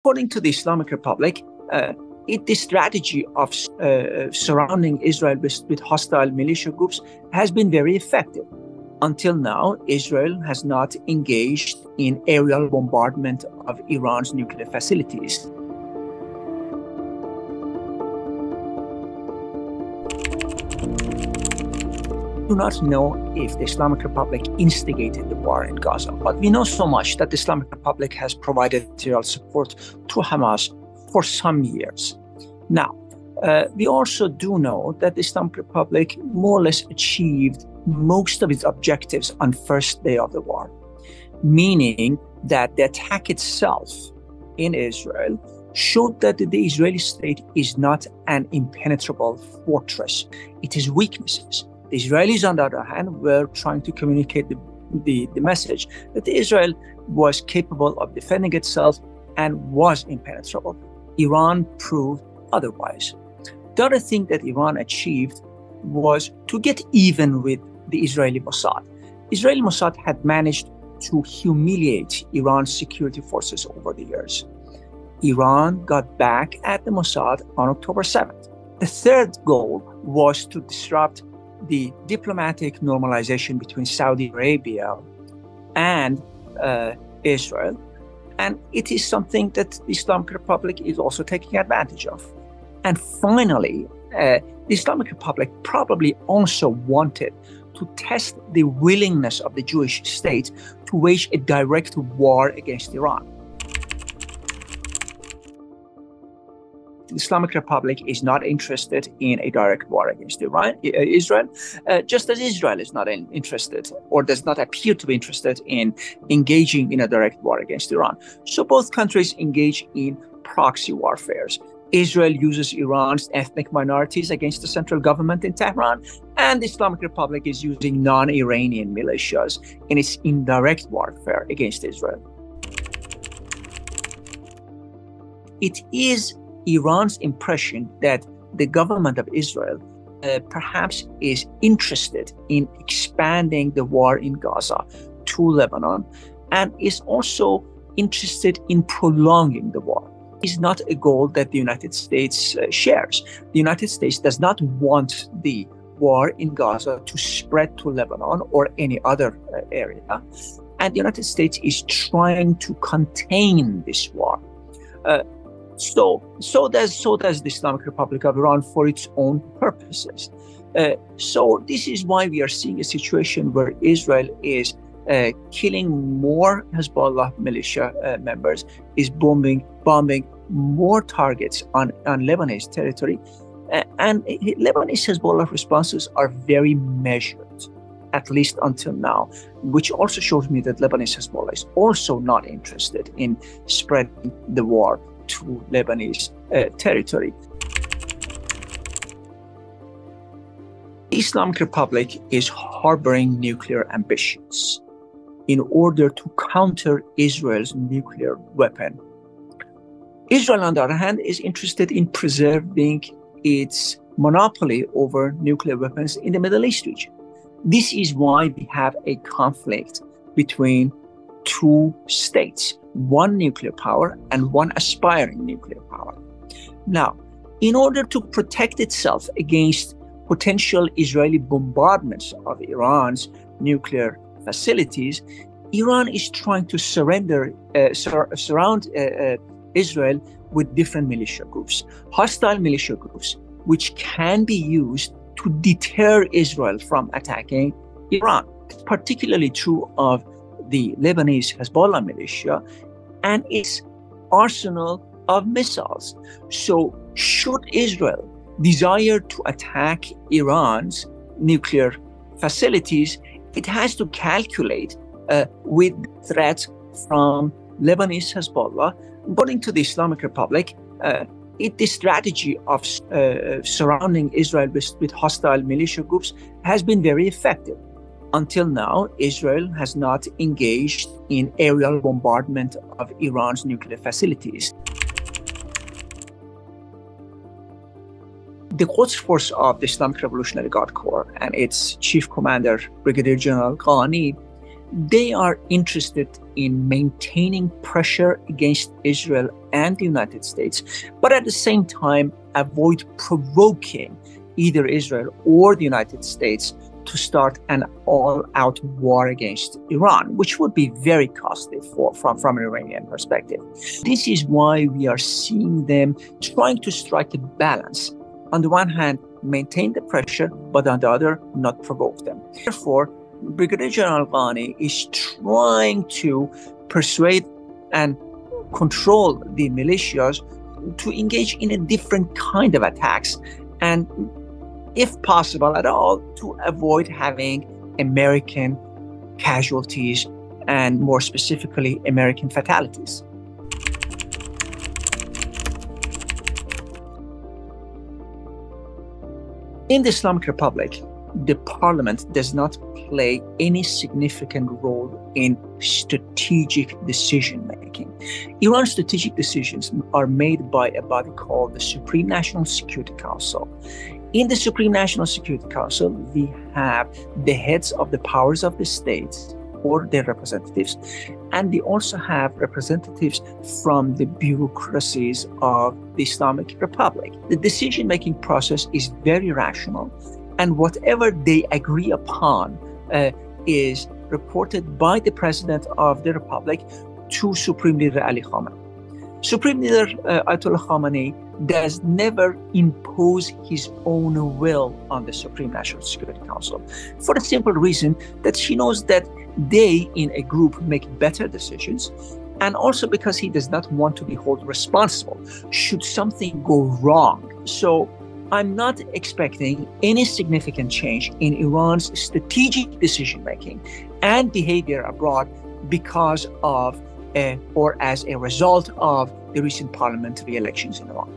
According to the Islamic Republic, the strategy of surrounding Israel with hostile militia groups has been very effective. Until now, Israel has not engaged in aerial bombardment of Iran's nuclear facilities. We do not know if the Islamic Republic instigated the war in Gaza, but we know so much that the Islamic Republic has provided material support to Hamas for some years. Now, we also do know that the Islamic Republic more or less achieved most of its objectives on first day of the war, meaning that the attack itself in Israel showed that the Israeli state is not an impenetrable fortress. It has weaknesses. The Israelis, on the other hand, were trying to communicate the message that Israel was capable of defending itself and was impenetrable. Iran proved otherwise. The other thing that Iran achieved was to get even with the Israeli Mossad. Israeli Mossad had managed to humiliate Iran's security forces over the years. Iran got back at the Mossad on October 7th. The third goal was to disrupt the diplomatic normalization between Saudi Arabia and Israel. And it is something that the Islamic Republic is also taking advantage of. And finally, the Islamic Republic probably also wanted to test the willingness of the Jewish state to wage a direct war against Iran. The Islamic Republic is not interested in a direct war against Israel, just as Israel is not interested or does not appear to be interested in engaging in a direct war against Iran. So both countries engage in proxy warfares. Israel uses Iran's ethnic minorities against the central government in Tehran, and the Islamic Republic is using non-Iranian militias in its indirect warfare against Israel. It is Iran's impression that the government of Israel perhaps is interested in expanding the war in Gaza to Lebanon and is also interested in prolonging the war. It is not a goal that the United States shares. The United States does not want the war in Gaza to spread to Lebanon or any other area. And the United States is trying to contain this war. So does the Islamic Republic of Iran for its own purposes. So this is why we are seeing a situation where Israel is killing more Hezbollah militia members, is bombing more targets on Lebanese territory. And Lebanese Hezbollah responses are very measured, at least until now, which also shows me that Lebanese Hezbollah is also not interested in spreading the war to Lebanese territory. The Islamic Republic is harboring nuclear ambitions in order to counter Israel's nuclear weapon. Israel, on the other hand, is interested in preserving its monopoly over nuclear weapons in the Middle East region. This is why we have a conflict between two states, one nuclear power and one aspiring nuclear power. Now, in order to protect itself against potential Israeli bombardments of Iran's nuclear facilities, Iran is trying to surround Israel with different militia groups, hostile militia groups, which can be used to deter Israel from attacking Iran. It's particularly true of the Lebanese Hezbollah militia and its arsenal of missiles. So should Israel desire to attack Iran's nuclear facilities, it has to calculate with threats from Lebanese Hezbollah. According to the Islamic Republic, the strategy of surrounding Israel with hostile militia groups has been very effective. Until now, Israel has not engaged in aerial bombardment of Iran's nuclear facilities. The Quds force of the Islamic Revolutionary Guard Corps and its chief commander, Brigadier General Ghani, They are interested in maintaining pressure against Israel and the United States, but at the same time avoid provoking either Israel or the United States to start an all-out war against Iran, which would be very costly from an Iranian perspective. This is why we are seeing them trying to strike a balance. On the one hand, maintain the pressure, but on the other, not provoke them. Therefore, Brigadier General Ghani is trying to persuade and control the militias to engage in a different kind of attacks, and if possible at all, to avoid having American casualties and more specifically American fatalities. In the Islamic Republic, the parliament does not play any significant role in strategic decision-making. Iran's strategic decisions are made by a body called the Supreme National Security Council. In the Supreme National Security Council, we have the heads of the powers of the states or their representatives, and we also have representatives from the bureaucracies of the Islamic Republic. The decision-making process is very rational, and whatever they agree upon is reported by the President of the Republic to Supreme Leader Ali Khamenei. Supreme Leader Ayatollah Khamenei does never impose his own will on the Supreme National Security Council, for the simple reason that she knows that they, in a group, make better decisions, and also because he does not want to be held responsible should something go wrong. So I'm not expecting any significant change in Iran's strategic decision-making and behavior abroad because of or as a result of the recent parliamentary elections in Iran.